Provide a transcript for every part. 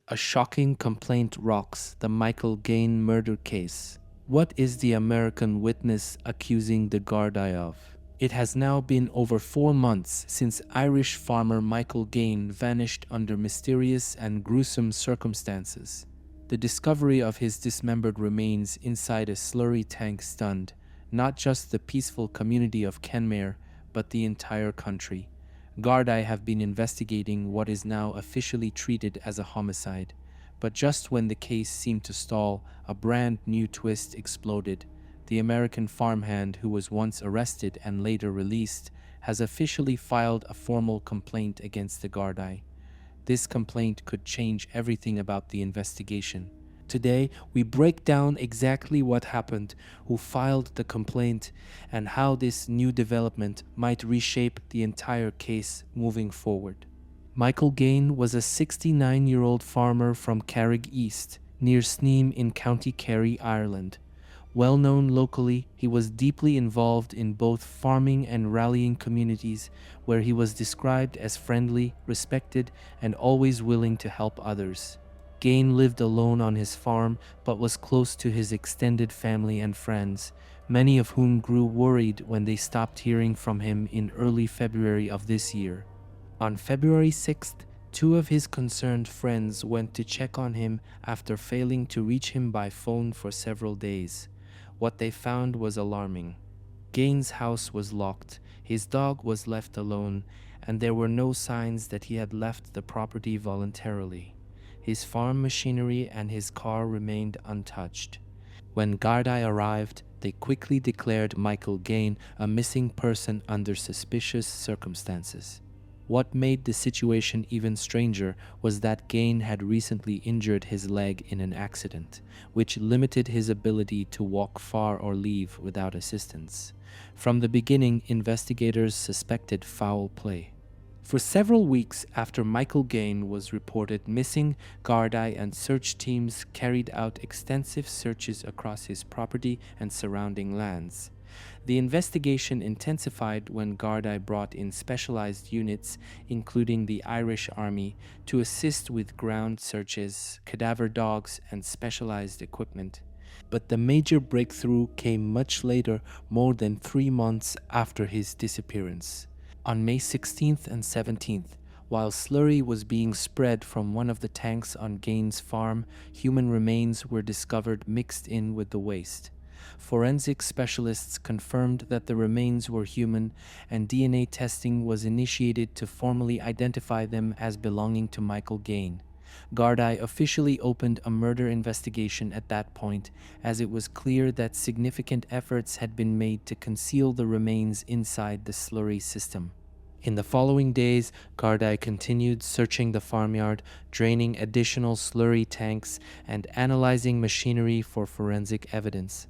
A shocking complaint rocks the Michael Gaine murder case. What is the American witness accusing the Gardaí of? It has now been over 4 months since Irish farmer Michael Gaine vanished under mysterious and gruesome circumstances. The discovery of his dismembered remains inside a slurry tank stunned not just the peaceful community of Kenmare, but the entire country. Gardaí have been investigating what is now officially treated as a homicide. But just when the case seemed to stall, a brand new twist exploded. The American farmhand, who was once arrested and later released, has officially filed a formal complaint against the Gardaí. This complaint could change everything about the investigation. Today, we break down exactly what happened, who filed the complaint, and how this new development might reshape the entire case moving forward. Michael Gaine was a 69-year-old farmer from Carrick East, near Sneem in County Kerry, Ireland. Well known locally, he was deeply involved in both farming and rallying communities, where he was described as friendly, respected, and always willing to help others. Gaine lived alone on his farm, but was close to his extended family and friends, many of whom grew worried when they stopped hearing from him in early February of this year. On February 6th, 2 of his concerned friends went to check on him after failing to reach him by phone for several days. What they found was alarming. Gaine's house was locked, his dog was left alone, and there were no signs that he had left the property voluntarily. His farm machinery and his car remained untouched. When Gardaí arrived, they quickly declared Michael Gaine a missing person under suspicious circumstances. What made the situation even stranger was that Gaine had recently injured his leg in an accident, which limited his ability to walk far or leave without assistance. From the beginning, investigators suspected foul play. For several weeks after Michael Gaine was reported missing, Gardaí and search teams carried out extensive searches across his property and surrounding lands. The investigation intensified when Gardaí brought in specialized units, including the Irish Army, to assist with ground searches, cadaver dogs, and specialized equipment. But the major breakthrough came much later, more than 3 months after his disappearance. On May 16th and 17th, while slurry was being spread from one of the tanks on Gaine's farm, human remains were discovered mixed in with the waste. Forensic specialists confirmed that the remains were human, and DNA testing was initiated to formally identify them as belonging to Michael Gaine. Gardaí officially opened a murder investigation at that point, as it was clear that significant efforts had been made to conceal the remains inside the slurry system. In the following days, Gardaí continued searching the farmyard, draining additional slurry tanks, and analyzing machinery for forensic evidence.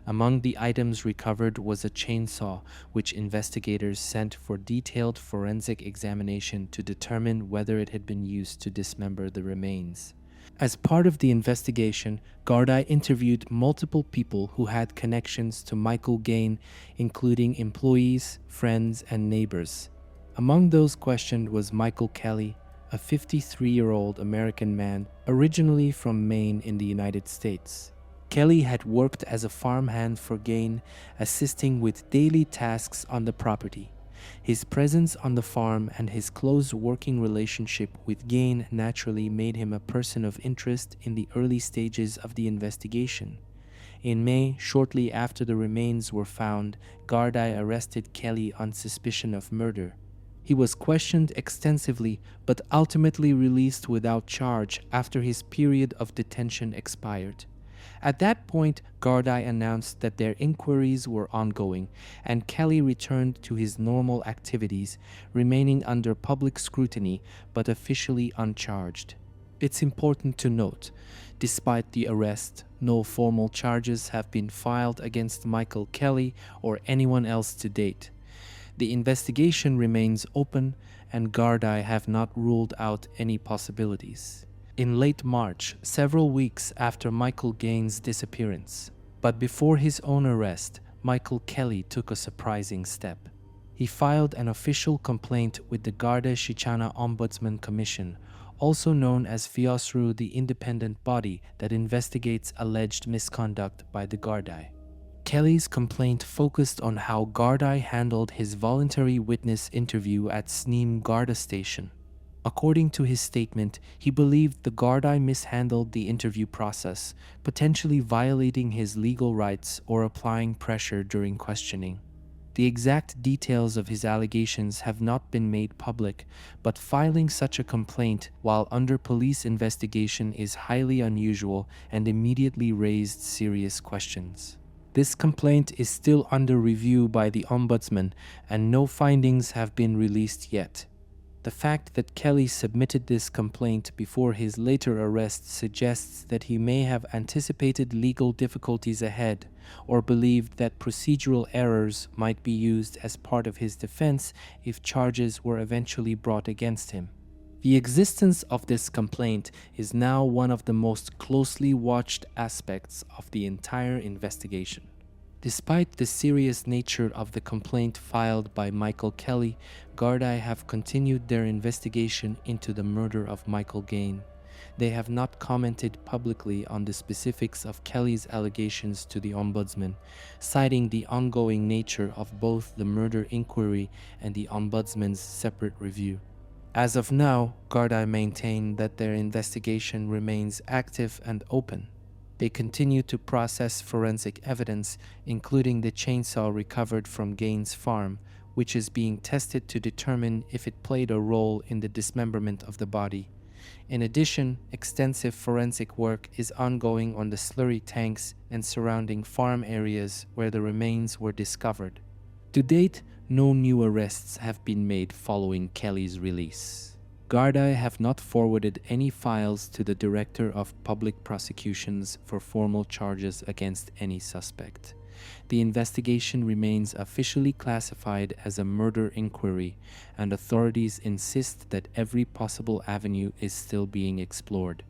Among the items recovered was a chainsaw, which investigators sent for detailed forensic examination to determine whether it had been used to dismember the remains. As part of the investigation, Gardaí interviewed multiple people who had connections to Michael Gaine, including employees, friends, and neighbors. Among those questioned was Michael Kelley, a 53-year-old American man originally from Maine in the United States. Kelley had worked as a farmhand for Gaine, assisting with daily tasks on the property. His presence on the farm and his close working relationship with Gaine naturally made him a person of interest in the early stages of the investigation. In May, shortly after the remains were found, Gardaí arrested Kelley on suspicion of murder. He was questioned extensively, but ultimately released without charge after his period of detention expired. At that point, Gardaí announced that their inquiries were ongoing, and Kelley returned to his normal activities, remaining under public scrutiny but officially uncharged. It's important to note, despite the arrest, no formal charges have been filed against Michael Kelley or anyone else to date. The investigation remains open, and Gardaí have not ruled out any possibilities. In late March, several weeks after Michael Gaine's disappearance, but before his own arrest, Michael Kelley took a surprising step. He filed an official complaint with the Garda Ombudsman Commission, also known as Fiosrú, the independent body that investigates alleged misconduct by the Gardaí. Kelley's complaint focused on how Gardaí handled his voluntary witness interview at Sneem Garda station. According to his statement, he believed the Gardaí mishandled the interview process, potentially violating his legal rights or applying pressure during questioning. The exact details of his allegations have not been made public, but filing such a complaint while under police investigation is highly unusual and immediately raised serious questions. This complaint is still under review by the Ombudsman, and no findings have been released yet. The fact that Kelley submitted this complaint before his later arrest suggests that he may have anticipated legal difficulties ahead, or believed that procedural errors might be used as part of his defense if charges were eventually brought against him. The existence of this complaint is now one of the most closely watched aspects of the entire investigation. Despite the serious nature of the complaint filed by Michael Kelley, Gardaí have continued their investigation into the murder of Michael Gaine. They have not commented publicly on the specifics of Kelley's allegations to the Ombudsman, citing the ongoing nature of both the murder inquiry and the Ombudsman's separate review. As of now, Gardaí maintain that their investigation remains active and open. They continue to process forensic evidence, including the chainsaw recovered from Gaine's farm, which is being tested to determine if it played a role in the dismemberment of the body. In addition, extensive forensic work is ongoing on the slurry tanks and surrounding farm areas where the remains were discovered. To date, no new arrests have been made following Kelley's release. Gardaí have not forwarded any files to the Director of Public Prosecutions for formal charges against any suspect. The investigation remains officially classified as a murder inquiry, and authorities insist that every possible avenue is still being explored.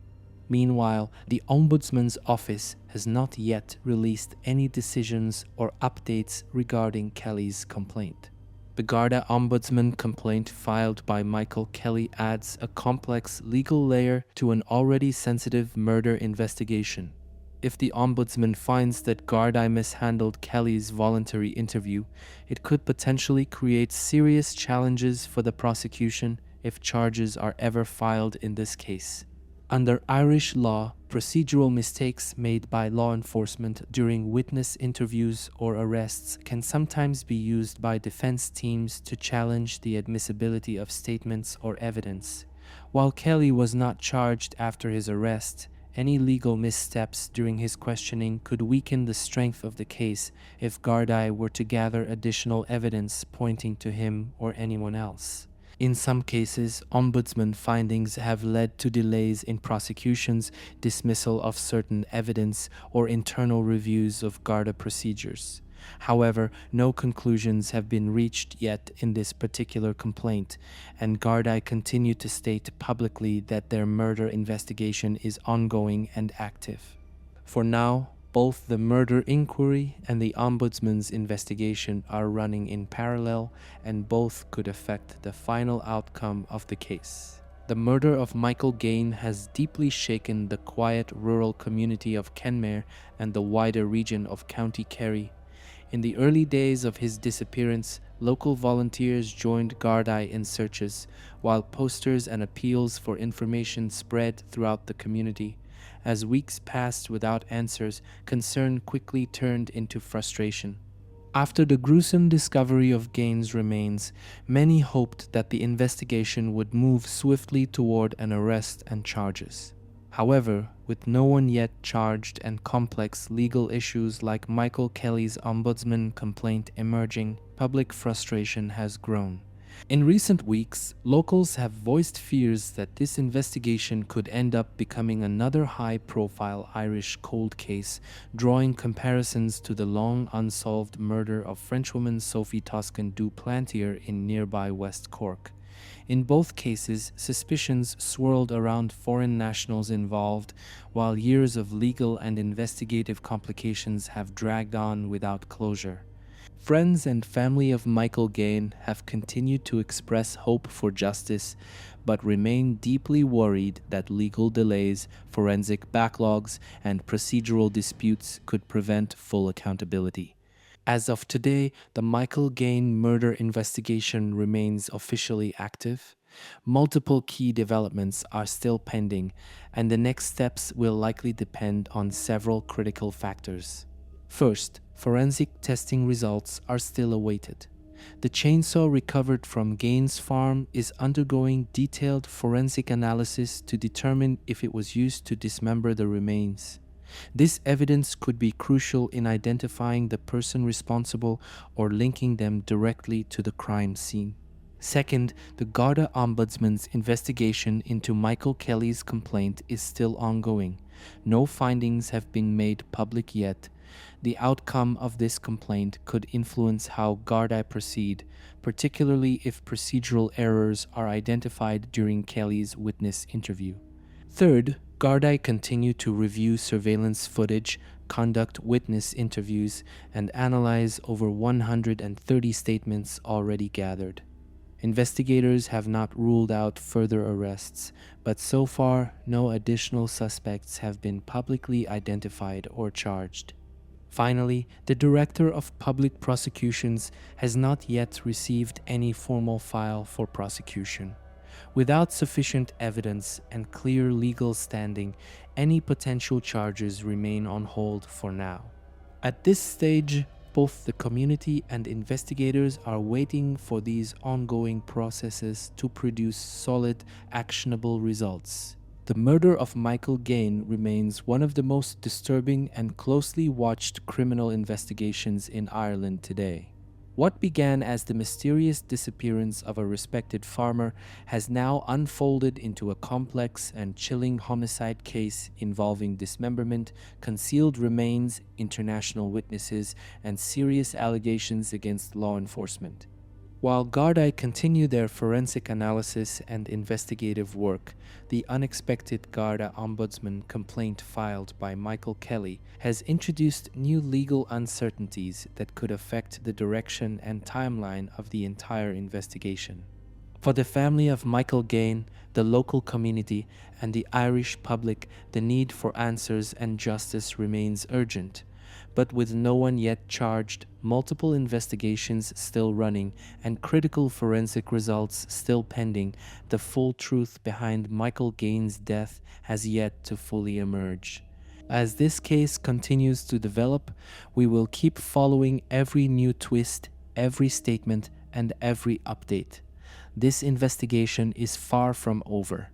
Meanwhile, the Ombudsman's office has not yet released any decisions or updates regarding Kelley's complaint. The Garda Ombudsman complaint filed by Michael Kelley adds a complex legal layer to an already sensitive murder investigation. If the Ombudsman finds that Gardaí mishandled Kelley's voluntary interview, it could potentially create serious challenges for the prosecution if charges are ever filed in this case. Under Irish law, procedural mistakes made by law enforcement during witness interviews or arrests can sometimes be used by defense teams to challenge the admissibility of statements or evidence. While Kelley was not charged after his arrest, any legal missteps during his questioning could weaken the strength of the case if Gardaí were to gather additional evidence pointing to him or anyone else. In some cases, Ombudsman findings have led to delays in prosecutions, dismissal of certain evidence, or internal reviews of Garda procedures. However, no conclusions have been reached yet in this particular complaint, and Gardaí continue to state publicly that their murder investigation is ongoing and active. For now, both the murder inquiry and the Ombudsman's investigation are running in parallel, and both could affect the final outcome of the case. The murder of Michael Gaine has deeply shaken the quiet rural community of Kenmare and the wider region of County Kerry. In the early days of his disappearance, local volunteers joined Gardaí in searches, while posters and appeals for information spread throughout the community. As weeks passed without answers, concern quickly turned into frustration. After the gruesome discovery of Gaine's remains, many hoped that the investigation would move swiftly toward an arrest and charges. However, with no one yet charged and complex legal issues like Michael Kelley's Ombudsman complaint emerging, public frustration has grown. In recent weeks, locals have voiced fears that this investigation could end up becoming another high-profile Irish cold case, drawing comparisons to the long unsolved murder of Frenchwoman Sophie Toscan du Plantier in nearby West Cork. In both cases, suspicions swirled around foreign nationals involved, while years of legal and investigative complications have dragged on without closure. Friends and family of Michael Gaine have continued to express hope for justice, but remain deeply worried that legal delays, forensic backlogs, and procedural disputes could prevent full accountability. As of today, the Michael Gaine murder investigation remains officially active. Multiple key developments are still pending, and the next steps will likely depend on several critical factors. First, forensic testing results are still awaited. The chainsaw recovered from Gaine's farm is undergoing detailed forensic analysis to determine if it was used to dismember the remains. This evidence could be crucial in identifying the person responsible or linking them directly to the crime scene. Second, the Garda Ombudsman's investigation into Michael Kelly's complaint is still ongoing. No findings have been made public yet. The outcome of this complaint could influence how Gardaí proceed, particularly if procedural errors are identified during Kelly's witness interview. Third, Gardaí continue to review surveillance footage, conduct witness interviews, and analyze over 130 statements already gathered. Investigators have not ruled out further arrests, but so far no additional suspects have been publicly identified or charged. Finally, the Director of Public Prosecutions has not yet received any formal file for prosecution. Without sufficient evidence and clear legal standing, any potential charges remain on hold for now. At this stage, both the community and investigators are waiting for these ongoing processes to produce solid, actionable results. The murder of Michael Gaine remains one of the most disturbing and closely watched criminal investigations in Ireland today. What began as the mysterious disappearance of a respected farmer has now unfolded into a complex and chilling homicide case involving dismemberment, concealed remains, international witnesses, and serious allegations against law enforcement. While Gardaí continue their forensic analysis and investigative work, the unexpected Garda Ombudsman complaint filed by Michael Kelly has introduced new legal uncertainties that could affect the direction and timeline of the entire investigation. For the family of Michael Gaine, the local community, and the Irish public, the need for answers and justice remains urgent. But with no one yet charged, multiple investigations still running, and critical forensic results still pending, the full truth behind Michael Gaine's death has yet to fully emerge. As this case continues to develop, we will keep following every new twist, every statement, and every update. This investigation is far from over.